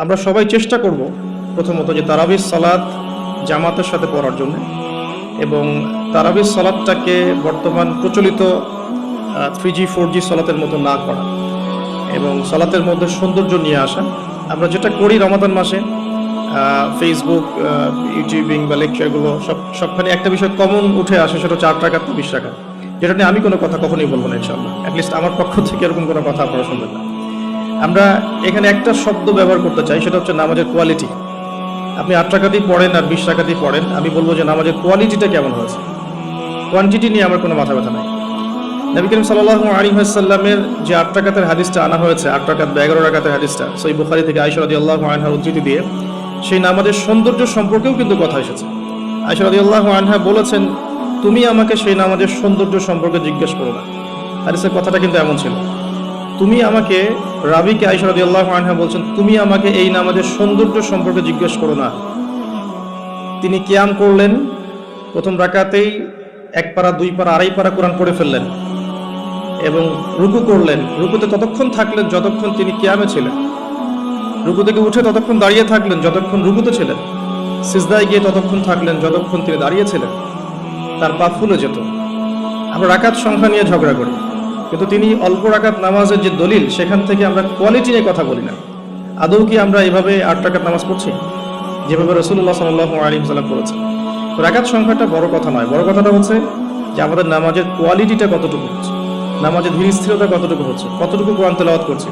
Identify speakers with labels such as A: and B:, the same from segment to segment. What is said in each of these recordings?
A: আমরা সবাই চেষ্টা করব প্রথমত যে তারাবির সালাত জামাতের সাথে পড়ার জন্য, এবং তারাবির সালাতটাকে বর্তমান প্রচলিত 3G 4G সালাতের মতো না করা এবং সালাতের মধ্যে সৌন্দর্য নিয়ে আসা। আমরা যেটা করি রমাদান মাসে ফেসবুক, ইউটিউবিং বা লেকচারগুলো সবখানে একটা বিষয় কমন উঠে আসে, সেটা 4 টাকা 20 টাকা, যেটা নিয়ে আমি কোনো কথা কখনোই বলবো না ইনশাআল্লাহ। অ্যাটলিস্ট আমার পক্ষ থেকে এরকম কোনো কথা আপনারা শুনবেন না। আমরা এখানে একটা শব্দ ব্যবহার করতে চাই, সেটা হচ্ছে নামাজের কোয়ালিটি। আপনি 8 টাকা দিয়ে পড়েন আর 20 টাকা দিয়ে পড়েন, আমি বলবো যে নামাজের কোয়ালিটিটা কেমন হয়েছে। কোয়ান্টিটি নিয়ে আমার কোনো মাথা ব্যথা নাই। নবী করিম সাল্লাল্লাহু আলাইহি ওয়াসাল্লামের যে 8 টাকাতের হাদিসটা আনা হয়েছে, 8 টাকাত বা 11 রাকাতের হাদিসটা সহিহ বুখারী থেকে আয়েশা রাদিয়াল্লাহু আনহার উদ্ধৃতি দিয়ে, সেই নামাজের সৌন্দর্য সম্পর্কেও কিন্তু কথা এসেছে। আয়েশা রাদিয়াল্লাহু আনহা বলেছেন, তুমি আমাকে সেই নামাজের সৌন্দর্য সম্পর্কে জিজ্ঞেস করো না। হাদিসের কথাটা কিন্তু এমন ছিল, তুমি আমাকে, রাবিকে আয়েশা রাদিয়াল্লাহু আনহা বলছেন, তুমি আমাকে এই নামাজের সৌন্দর্য সম্পর্কে জিজ্ঞেস করো না। তিনি কিয়াম করলেন, প্রথম রাকাতেই 1 পারা 2 পারা 2.5 পারা কোরআন পড়ে ফেললেন এবং রুকু করলেন। রুকুতে ততক্ষণ থাকলেন যতক্ষণ তিনি কিয়ামে ছিলেন। রুকু থেকে উঠে ততক্ষণ দাঁড়িয়ে থাকলেন যতক্ষণ রুকুতে ছিলেন। সিজদায় গিয়ে ততক্ষণ থাকলেন যতক্ষণ তিনি দাঁড়িয়ে ছিলেন। তার পা ফুলে যেত। আমরা রাকাত সংখ্যা নিয়ে ঝগড়া করি, কিন্তু তিনি অল্প রাকাত নামাজের যে দলিল, সেখান থেকে আমরা কোয়ালিটি নিয়ে কথা বলি না। আদৌ কি আমরা এভাবে 8 রাকাত নামাজ পড়ছি যেভাবে রাসূলুল্লাহ সাল্লাল্লাহু আলাইহি ওয়াসাল্লাম করেছেন? রাকাত সংখ্যাটা বড় কথা নয়, বড় কথাটা হচ্ছে যে আমাদের নামাজের কোয়ালিটিটা কতটুকু হচ্ছে, নামাজের ধীর স্থিরতা কতটুকু হচ্ছে, কতটুকু কোরআন তেলাওয়াত করছি,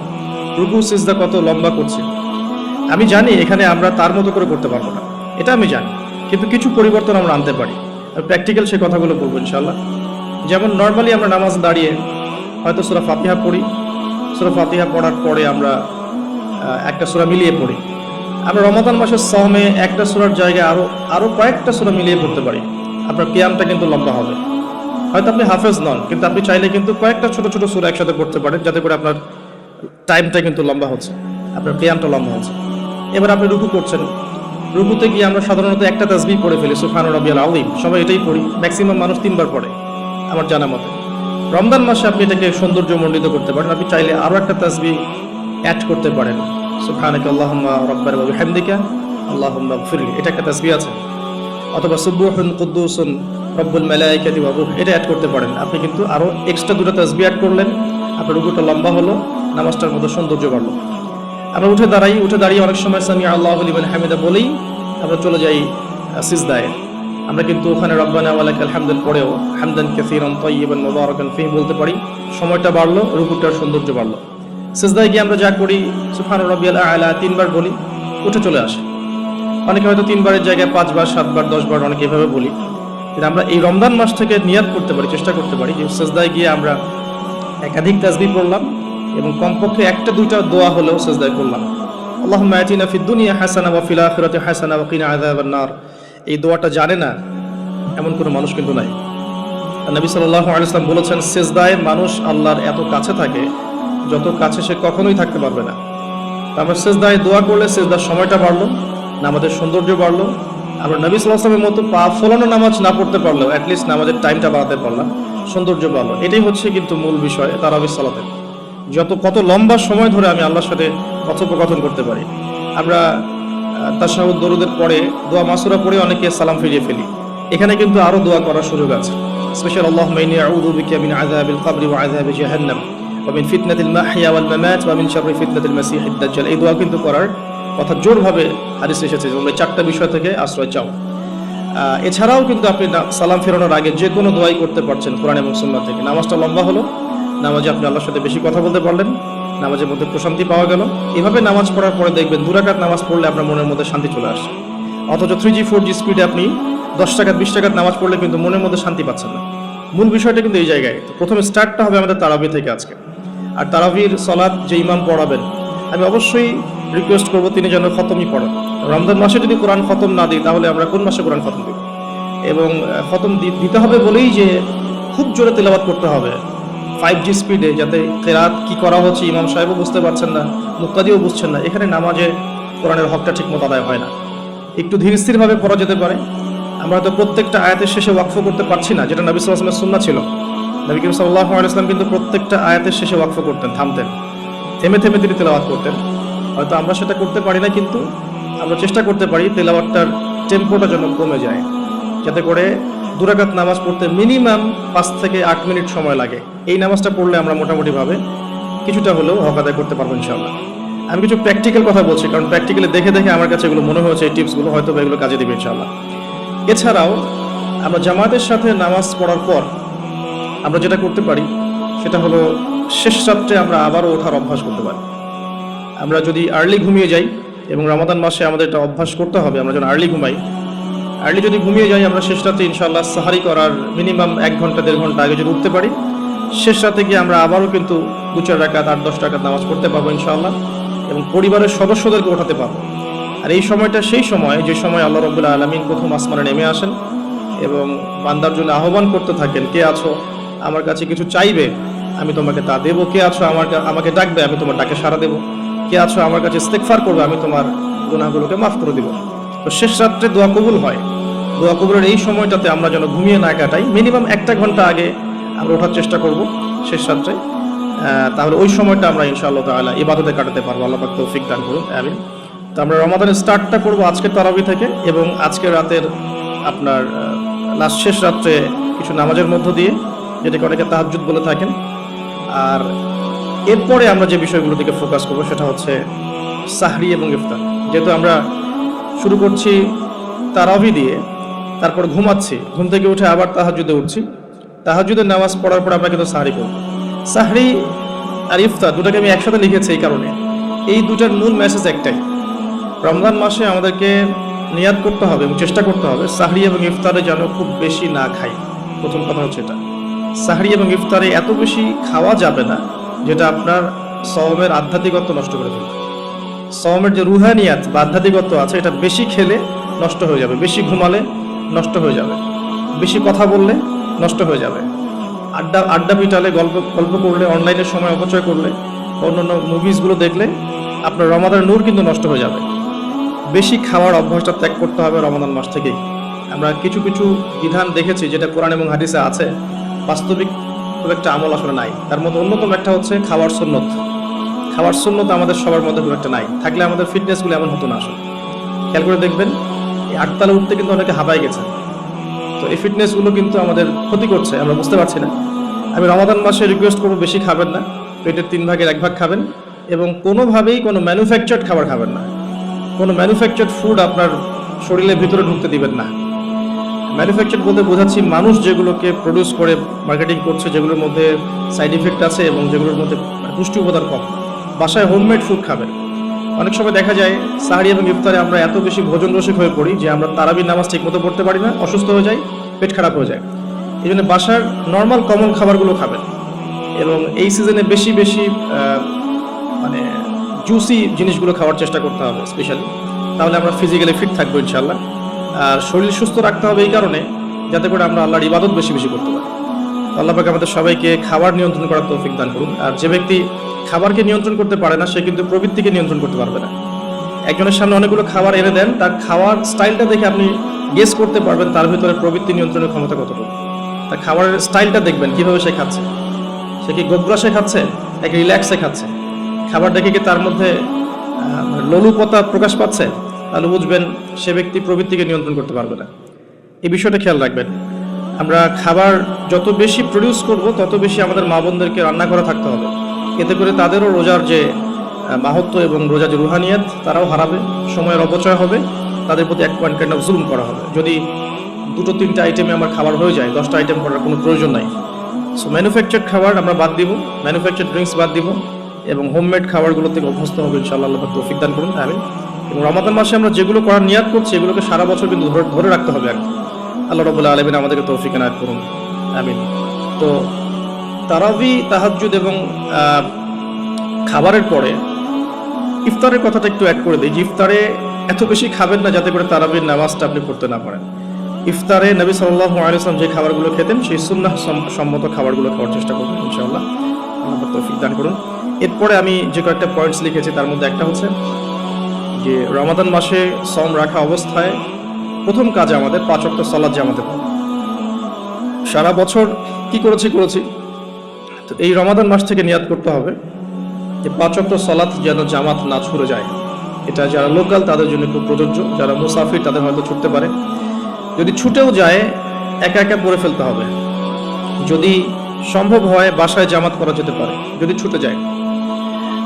A: রুকু সিজদা কত লম্বা করছি। আমি জানি এখানে আমরা তার মতো করে করতে পারবো না, এটা আমি জানি, কিন্তু কিছু পরিবর্তন আমরা আনতে পারি। প্র্যাকটিক্যাল সেই কথাগুলো বলবো ইনশাআল্লাহ। যেমন নর্মালি আমরা নামাজ দাঁড়িয়ে হয়তো সূরা ফাতিহা পড়ি, সূরা ফাতিহা পড়ার পরে আমরা একটা সূরা মিলিয়ে পড়ি। আমরা রমাদান মাসের সাওমে একটা সূরার জায়গায় আরো কয়েকটা সূরা মিলিয়ে পড়তে পারি। আপনার কিয়ামটা কিন্তু লম্বা হবে। হয়তো আপনি হাফেজ নন, কিন্তু আপনি চাইলে কিন্তু কয়েকটা ছোট ছোট সূরা একসাথে পড়তে পারেন, যাতে করে আপনার টাইমটা কিন্তু লম্বা হচ্ছে, আপনার কিয়ামটা লম্বা হচ্ছে। এবার আপনি রুকু করছেন, রুকুতে গিয়ে আমরা সাধারণত একটা তাসবিহ পড়ে ফেলি, সুবহান রাব্বিয়াল আযীম, সবাই এটাই পড়ি। ম্যাক্সিমাম মানুষ 3 বার পড়ে আমার জানা মতে। রমজান মাসে আপনি এটাকে সৌন্দর্যমণ্ডিত করতে পারেন, আপনি চাইলে আরও একটা তাসবিহ অ্যাড করতে পারেন, সুবহানাকা আল্লাহুম্মা রাব্বানা ওয়া বিহামদিকা আল্লাহুম্মা গফিরলি, এটা একটা তাসবিহ আছে। অথবা সুবহুন কুদ্দুসুন রব্বুল মালাইকাতি ওয়া রূহ, এটা অ্যাড করতে পারেন। আপনি কিন্তু আরও এক্সট্রা 2টা তাসবিহ অ্যাড করলেন, আপনার রুকুটা লম্বা হলো, নামাজটার মধ্যে সৌন্দর্য বাড়লো। আমরা উঠে দাঁড়িয়ে অনেক সময় সামি আল্লাহু লিমান হামিদা বলেই আমরা চলে যাই সিজদায়। আমরা কিন্তু ওখানে রব্বানা ওয়া লাকাল হামদুল পড়েও হামদান কাসীরান তাইয়িবান মুবারাকান ফীহি বলতে পারি, সময়টা বাড়লো, রুকুটার সৌন্দর্য বাড়লো। সিজদায় গিয়ে আমরা যা করি, সুবহান রাব্বিয়াল আ'লা 3 বার বলি, উঠে চলে আসে। অনেকে হয়তো 3 বারের জায়গায় 5 বার 7 বার 10 বার অনেকে এভাবে বলি। কিন্তু আমরা এই রমজান মাস থেকে নিয়াত করতে পারি, চেষ্টা করতে পারি যে সিজদায় গিয়ে আমরা একাধিক তাসবিহ পড়লাম এবং কমপক্ষে 1টা 2টা দোয়া হলেও সিজদায় করলাম। আল্লাহুম্মা আতিনা ফিদ দুনিয়া হাসানা ওয়া ফিল আখিরাতি হাসানা ওয়া কিনা আযাবান নার। এই দোয়াটা জানে না এমন কোনো মানুষ কিন্তু নাই। নবী সাল্লাল্লাহু আলাইহি ওয়াসাল্লাম বলেছেন, সিজদায় মানুষ আল্লাহর এত কাছে থাকে যত কাছে সে কখনোই থাকতে পারবে না। আমরা সিজদায় দোয়া করলে সিজদার সময়টা বাড়লো, নামাজের সৌন্দর্য বাড়লো। আমরা নবী সাল্লাল্লাহু আলাইহি ওয়াসাল্লামের মতো পা ফোলানো নামাজ না পড়তে পারলেও অ্যাটলিস্ট নামাজের টাইমটা বাড়াতে পারলাম, সৌন্দর্য বাড়লো। এটাই হচ্ছে কিন্তু মূল বিষয় তারাবির সালাতের। কত লম্বা সময় ধরে আমি আল্লাহর সাথে কথোপকথন করতে পারি। আমরা তাশাহুদ দরুদের পরে দোয়া মাসুরা পড়ে অনেকে সালাম ফিরিয়ে ফেলি। এখানে কিন্তু আরো দোয়া করার সুযোগ আছে। স্পেশাল আল্লাহুম্মা ইন্নী আউযু বিকা মিন আযাবিল কবরি ওয়া আযাবি জাহান্নাম ওয়া মিন ফিতনাতিল মাহইয়া ওয়াল মামাত ওয়া মিন শাররি ফিতনাতিল মাসিহিদ দাজ্জাল। এই দোয়া কিন্তু করার কথা জোরভাবে হাদিসে এসেছে, তোমরা 4টা বিষয় থেকে আশ্রয় চাও। এছাড়াও কিন্তু আপনি সালাম ফেরানোর আগে যে কোনো দোয়াই করতে পারছেন কোরআন এবং সুন্নাহ থেকে। নামাজটা লম্বা হলো, নামাজে আপনি আল্লাহর সাথে বেশি কথা বলতে পারলেন, নামাজের মধ্যে প্রশান্তি পাওয়া গেল। এভাবে নামাজ পড়ার পরে দেখবেন 2 রাকাত নামাজ পড়লে আপনার মনের মধ্যে শান্তি চলে আসছে। অথচ 3G 4G স্পিডে আপনি 10 টাকাত 20 টাকাত নামাজ পড়লে কিন্তু মনের মধ্যে শান্তি পাচ্ছেন না। মূল বিষয়টা কিন্তু এই জায়গায়। তো প্রথমে স্টার্টটা হবে আমাদের তারাবি থেকে আজকে। আর তারাবির সালাত যে ইমাম পড়াবেন, আমি অবশ্যই রিকোয়েস্ট করবো তিনি যেন খতমই পড়ান। রমজান মাসে যদি কোরআন খতম না দিই, তাহলে আমরা কোন মাসে কোরআন খতম দিব? এবং খতম দিতে হবে বলেই যে খুব জোরে তেলাওয়াত করতে হবে 5G স্পিডে, যাতে কেরাত কি করা হচ্ছে ইমাম সাহেবও বুঝতে পারছেন না, মুক্তাদিও বুঝছেন না। এখানে নামাজে কোরআনের হকটা ঠিক মতো আদায় হয় না। একটু ধীর স্থিরভাবে পড়া যেতে পারে। আমরা হয়তো প্রত্যেকটা আয়াতের শেষে ওয়াকফ করতে পারছি না, যেটা নবী সাল্লাল্লাহু আলাইহি ওয়াসাল্লামের সুন্নাহ ছিল। নবী করিম সাল্লাল্লাহু আলাইহি ওয়াসাল্লাম কিন্তু প্রত্যেকটা আয়াতের শেষে ওয়াকফ করতেন, থামতেন, থেমে থেমে তিনি তেলাওয়াত করতেন। হয়তো আমরা সেটা করতে পারি না, কিন্তু আমরা চেষ্টা করতে পারি তেলাওয়াতটার টেম্পোটা যেন কমে যায়, যাতে করে 2 রাকাত নামাজ পড়তে মিনিমাম 5 থেকে 8 মিনিট সময় লাগে। এই নামাজটা পড়লে আমরা মোটামুটিভাবে কিছুটা হলেও হক আদায় করতে পারবো ইনশাআল্লাহ। আমি কিছু প্র্যাকটিক্যাল কথা বলছি, কারণ প্র্যাকটিক্যালি দেখে দেখে আমার কাছে এগুলো মনে হয়েছে, এই টিপসগুলো হয়তো এগুলো কাজে দেবে ইনশাআল্লাহ। এছাড়াও আমরা জামাতের সাথে নামাজ পড়ার পর আমরা যেটা করতে পারি সেটা হলো শেষ রাত্রে আমরা আবারও ওঠার অভ্যাস করতে পারি। আমরা যদি আর্লি ঘুমিয়ে যাই, এবং রমাদান মাসে আমাদের এটা অভ্যাস করতে হবে, আমরা যেন আর্লি ঘুমাই। আর্লি যদি ঘুমিয়ে যাই, আমরা শেষ রাতে ইনশাআল্লাহ সাহারি করার মিনিমাম 1 ঘন্টা 1.5 ঘন্টা আগে যদি উঠতে পারি, শেষ রাতে গিয়ে আমরা আবারও কিন্তু 2-4 রাকাত 8-10 রাকাত নামাজ পড়তে পারবো ইনশাআল্লাহ, এবং পরিবারের সদস্যদেরকে ওঠাতে পারবো। আর এই সময়টা সেই সময় যে সময় আল্লাহ রাব্বুল আলামিন প্রথম আসমানে নেমে আসেন এবং বান্দার জন্য আহ্বান করতে থাকেন, কে আছো আমার কাছে কিছু চাইবে, আমি তোমাকে তা দেবো। কে আছো আমাকে ডাকবে, আমি তোমার ডাকে সাড়া দেবো। কে আছো আমার কাছে ইস্তেগফার করবে, আমি তোমার গুনাহগুলোকে মাফ করে দেবো। তো শেষ রাত্রে দোয়া কবুল হয়। দোয়া কবুলের এই সময়টাতে আমরা যেন ঘুমিয়ে না কাটাই, মিনিমাম 1 ঘন্টা আগে আমরা ওঠার চেষ্টা করব শেষ রাত্রে। তাহলে ওই সময়টা আমরা ইনশাআল্লাহ তাআলা ইবাদতে কাটাতে পারবো। আল্লাহ পাক তৌফিক দান করুন, আমিন। তো আমরা রমাদানের স্টার্টটা করব আজকের তারাবি থেকে, এবং আজকের রাতের আপনার লাস্ট শেষ রাত্রে কিছু নামাজের মধ্য দিয়ে, যেটাকে অনেকে তাহাজ্জুদ বলে থাকেন। আর এরপরে আমরা যে বিষয়গুলো দিকে ফোকাস করবো সেটা হচ্ছে সাহরি এবং ইফতার। যেহেতু আমরা শুরু করছি তারাবি দিয়ে, তারপর ঘুমাচ্ছি, ঘুম থেকে উঠে আবার তাহাজ্জুদে উঠছি, তাহাজ্জুদের নামাজ পড়ার পর আমরা কিন্তু সাহরি করব। সাহরি আর ইফতার দুটাকে আমি একসাথে লিখেছি এই কারণে, এই দুটার মূল মেসেজ একটাই। রমজান মাসে আমাদেরকে নিয়াত করতে হবে এবং চেষ্টা করতে হবে সাহরি এবং ইফতারে যেন খুব বেশি না খাই। প্রথম কথা হচ্ছে এটা, সাহরি এবং ইফতারে এত বেশি খাওয়া যাবে না যেটা আপনার সওমের আধ্যাত্মিকত্ব নষ্ট করে ফেলবে। সওমের যে রুহানিয়াত বা আধ্যাত্মিকত্ব আছে, এটা বেশি খেলে নষ্ট হয়ে যাবে, বেশি ঘুমালে নষ্ট হয়ে যাবে, বেশি কথা বললে নষ্ট হয়ে যাবে, আড্ডা পিটালে, গল্প করলে, অনলাইনে সময় অপচয় করলে, অন্যান্য মুভিজগুলো দেখলে আপনার রমাদানের নূর কিন্তু নষ্ট হয়ে যাবে। বেশি খাওয়ার অভ্যাসটা ত্যাগ করতে হবে রমাদান মাস থেকেই। আমরা কিছু কিছু বিধান দেখেছি যেটা কোরআন এবং হাদিসে আছে, বাস্তবিক খুব একটা আমল আসলে নাই। তার মধ্যে অন্যতম একটা হচ্ছে খাওয়ার সুন্নত। খাওয়ার সুন্নত আমাদের সবার মধ্যে খুব একটা নাই, থাকলে আমাদের ফিটনেসগুলো এমন হতো না আসলে। খেয়াল করে দেখবেন, এই 8 তালে উঠতে কিন্তু অনেকে হাঁপায় গেছে। তো এই ফিটনেসগুলো কিন্তু আমাদের ক্ষতি করছে, আমরা বুঝতে পারছি না। আমি রমাদান মাসে রিকোয়েস্ট করবো, বেশি খাবেন না, পেটের 3 ভাগের 1 ভাগ খাবেন, এবং কোনোভাবেই কোনো ম্যানুফ্যাকচার্ড খাবার খাবেন না। কোনো ম্যানুফ্যাকচার্ড ফুড আপনার শরীরের ভিতরে ঢুকতে দিবেন না। ম্যানুফ্যাকচার বলতে বোঝাচ্ছি মানুষ যেগুলোকে প্রডিউস করে মার্কেটিং করছে, যেগুলোর মধ্যে সাইড ইফেক্ট আছে এবং যেগুলোর মধ্যে পুষ্টি উপাদান কম। বাসায় হোমমেড ফুড খাবেন। অনেক সময় দেখা যায় সাহরি এবং ইফতারে আমরা এত বেশি ভোজন রসিক হয়ে পড়ি যে আমরা তারাবির নামাজ ঠিক মতো পড়তে পারি না, অসুস্থ হয়ে যাই, পেট খারাপ হয়ে যায়। এই জন্য বাসার নর্মাল কমন খাবারগুলো খাবেন, এবং এই সিজনে বেশি বেশি মানে জুসি জিনিসগুলো খাওয়ার চেষ্টা করতে হবে স্পেশালি। তাহলে আমরা ফিজিক্যালি ফিট থাকবো ইনশাআল্লাহ। আর শরীর সুস্থ রাখতে হবে এই কারণে, যাতে করে আমরা আল্লাহর ইবাদত বেশি বেশি করতে পারি। আল্লাহ পাক আমাদের সবাইকে খাবার নিয়ন্ত্রণ করার তৌফিক দান করুন। আর যে ব্যক্তি খাবারকে নিয়ন্ত্রণ করতে পারে না, সে কিন্তু প্রবৃত্তিকে নিয়ন্ত্রণ করতে পারবে না। একজনের সামনে অনেকগুলো খাবার এনে দেন, তার খাওয়ার স্টাইলটা দেখে আপনি গেস করতে পারবেন তার ভিতরে প্রবৃত্তি নিয়ন্ত্রণের ক্ষমতা কতটুকু। তার খাবারের স্টাইলটা দেখবেন, কিভাবে সে খাচ্ছে, সে কি গোগ্রাসে খাচ্ছে নাকি রিল্যাক্সে খাচ্ছে, খাবার দেখে কি তার মধ্যে লোলুপতা প্রকাশ পাচ্ছে, তাহলে বুঝবেন সে ব্যক্তি প্রবৃত্তিকে নিয়ন্ত্রণ করতে পারবে না। এই বিষয়টা খেয়াল রাখবেন। আমরা খাবার যত বেশি প্রডিউস করব, তত বেশি আমাদের মা বোনদেরকে রান্না করা থাকতে হবে। এতে করে তাদেরও রোজার যে মাহাত্ম্য এবং রোজার যে রুহানিয়াত, তারাও হারাবে, সময়ের অপচয় হবে, তাদের প্রতি এক পয়েন্ট কাইন্ড অফ জুলুম করা হবে। যদি 2-3টা আইটেমে আমার খাবার হয়ে যায়, 10টা আইটেম করার কোনো প্রয়োজন নাই। সো ম্যানুফ্যাকচার্ড খাবার আমরা বাদ দিব, ম্যানুফ্যাকচার্ড ড্রিঙ্কস বাদ দিব, এবং হোমমেড খাবারগুলো থেকে অভ্যস্ত হবে ইনশাআল্লাহ। আল্লাহ পাক তৌফিক দান করুন, আমিন। এবং রমাদান মাসে আমরা যেগুলো করার নিয়াত করছি, এগুলোকে সারা বছর কিন্তু ধরে রাখতে হবে আর কি। আল্লাহ রাব্বুল আলামিন আমাদেরকে তৌফিক এনায়েত করুন, আমিন। তো তারাবি, তাহাজ্জুদ এবং খাবারের পরে ইফতারের কথাটা একটু অ্যাড করে দিই। যে ইফতারে এত বেশি খাবেন না যাতে করে তারাবির নামাজটা আপনি পড়তে না পারেন। ইফতারে নবী সাল্লাল্লাহু আলাইহি ওয়াসাল্লাম যে খাবারগুলো খেতেন, সেই সুন্নাহ সম্মত খাবারগুলো খাওয়ার চেষ্টা করবেন ইনশাআল্লাহ। আল্লাহ তৌফিক দান করুন। এরপরে আমি যে কয়েকটা পয়েন্টস লিখেছি, তার মধ্যে একটা হচ্ছে যে রমাদান মাসে সম রাখা অবস্থায় প্রথম কাজ আমাদের 5 ওয়াক্ত সালাত জামাতে পড়া। সারা বছর কি করেছি, তো এই রমাদান মাস থেকে নিয়াত করতে হবে যে 5 ওয়াক্ত সালাত যেন জামাত না ছুটে যায়। এটা যারা লোকাল তাদের জন্য খুব প্রযোজ্য, যারা মুসাফির তাদের হয়তো ছুটতে পারে। যদি ছুটেও যায় একা একা পড়ে ফেলতে হবে। যদি সম্ভব হয় বাসায় জামাত করা যেতে পারে যদি ছুটে যায়।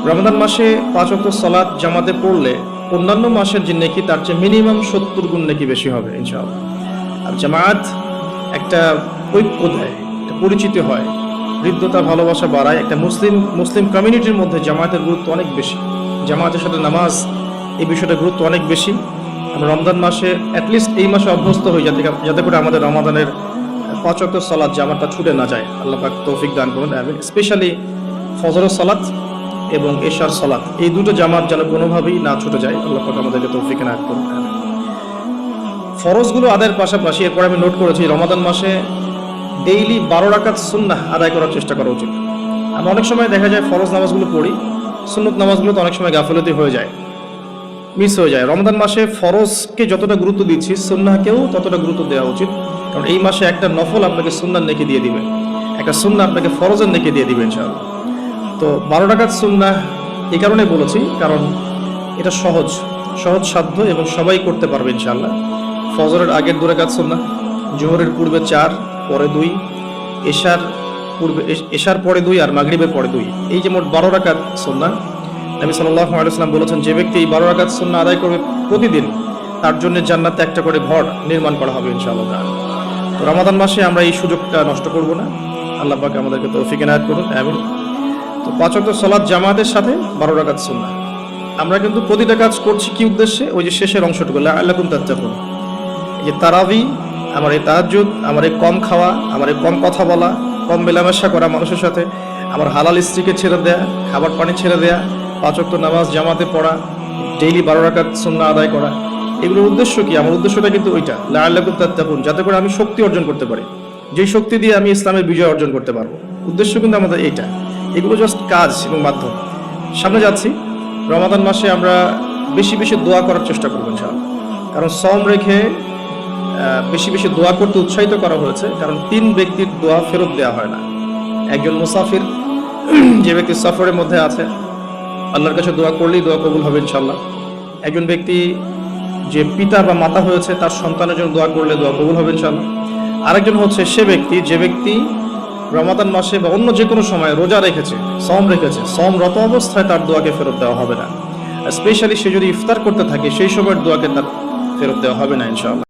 A: রমাদান মাসে 5 ওয়াক্ত সালাত জামাতে পড়লে অন্যান্য মাসের যে নেকি তার চেয়ে মিনিমাম 70 গুণ নেকি বেশি হবে ইনশাআল্লাহ। আর জামাত একটা ঐক্য দেয়, একটা পরিচিতি হয়, হৃদ্যতা ভালোবাসা বাড়ায়। একটা মুসলিম কমিউনিটির মধ্যে জামাতের গুরুত্ব অনেক বেশি। জামাতের সাথে নামাজ এই বিষয়টার গুরুত্ব অনেক বেশি। আমরা রমজান মাসে অ্যাটলিস্ট এই মাসে অভ্যস্ত হই যাতে করে আমাদের রমাদানের 5 ওয়াক্ত সালাত জামাতটা ছুটে না যায়। আল্লাহ পাক তৌফিক দান করুন। স্পেশালি ফজরের সালাত এবং এশার সালাত এই দুটো জামাত যেন কোনোভাবেই না ছুটে যায়। আল্লাহ পাক আমাদেরকে তৌফিক এনায়েত করুন। ফরজগুলো আদায়ের পাশাপাশি এরপর আমি নোট করেছি রমাদান মাসে ডেইলি 12 রাকাত সুন্নাহ আদায় করার চেষ্টা করা উচিত। আমরা অনেক সময় দেখা যায় ফরজ নামাজগুলো পড়ি, সুন্নত নামাজগুলো তো অনেক সময় গাফিলতি হয়ে যায়, মিস হয়ে যায়। রমজান মাসে ফরজকে যতটা গুরুত্ব দিচ্ছি সুন্নাহকেও ততটা গুরুত্ব দেওয়া উচিত। কারণ এই মাসে একটা নফল আপনাকে সুন্নার নেকি দিয়ে দিবে, একটা সুন্নাহ আপনাকে ফরজের নেকি দিয়ে দিবে ইনশাআল্লাহ। তো 12 রাকাত সুন্নাহ এই কারণে বলেছি কারণ এটা সহজ সাধ্য এবং সবাই করতে পারবে ইনশাআল্লাহ। ফজরের আগের 2 রাকাত সুন্নাহ, জোহরের পূর্বে 4 পরে 2, এশার পরে 2 আর মাগরিবের পরে 2, এই যে মোট 12 রাকাত সুন্নাহ। নবী সাল্লাল্লাহু আলাইহি ওয়াসাল্লাম বলেছেন যে ব্যক্তি এই 12 রাকাত সুন্নাহ আদায় করবে প্রতিদিন তার জন্য জান্নাতে একটা করে ঘর নির্মাণ করা হবে ইনশাআল্লাহ। তো রমাদান মাসে আমরা এই সুযোগটা নষ্ট করব না। আল্লাহ পাক আমাদেরকে তৌফিক এনায়েত করুন, আমিন। তো 5 ওয়াক্ত সালাত জামাতের সাথে 12 রাকাত সুন্নাহ। আমরা কিন্তু প্রতিটা কাজ করছি কি উদ্দেশ্যে? ওই যে শেষের অংশটুকু লাআল্লাকুম তাত্তাকুন, এই যে তারাবি, আমার এই তাহাজ্জুদ, আমার এই কম খাওয়া, আমার এই কম কথা বলা, কম মেলামেশা করা মানুষের সাথে, আমার হালাল স্ত্রীকে ছেড়ে দেয়া, খাবার পানি ছেড়ে দেয়া, 5 ওয়াক্ত নামাজ জামাতে পড়া, ডেইলি 12 রাকাত সুন্নাহ আদায় করা, এগুলোর উদ্দেশ্য কি? আমার উদ্দেশ্যটা কিন্তু ওইটা লাআল্লাকুম তাত্তাকুন, যাতে করে আমি শক্তি অর্জন করতে পারি, যেই শক্তি দিয়ে আমি ইসলামের বিজয় অর্জন করতে পারবো। উদ্দেশ্য কিন্তু আমাদের এইটা। এগুলো জাস্ট কাজ এবং মাধ্যম। সামনে যাচ্ছি রমাদান মাসে আমরা বেশি বেশি দোয়া করার চেষ্টা করবো ইনশাআল্লাহ। কারণ সওম রেখে বেশি বেশি দোয়া করতে উৎসাহিত করা হয়েছে। কারণ 3 ব্যক্তির দোয়া ফেরত দেওয়া হয় না। একজন মুসাফির, যে ব্যক্তি সফরের মধ্যে আছে, আল্লাহর কাছে দোয়া করলেই দোয়া কবুল হবে ইনশাআল্লাহ। একজন ব্যক্তি যে পিতা বা মাতা হয়েছে তার সন্তানের জন্য দোয়া করলে দোয়া কবুল হবে ইনশাআল্লাহ। আরেকজন হচ্ছে সে ব্যক্তি যে ব্যক্তি রমাদান মাসে বা অন্য যে কোনো সময় রোজা রেখেছে, সওমরত অবস্থায় তার দোয়াকে ফেরত দেওয়া হবে না। স্পেশালি সে যদি ইফতার করতে থাকে সেই সময়ের দোয়াকে তার ফেরত দেওয়া হবে না ইনশাআল্লাহ।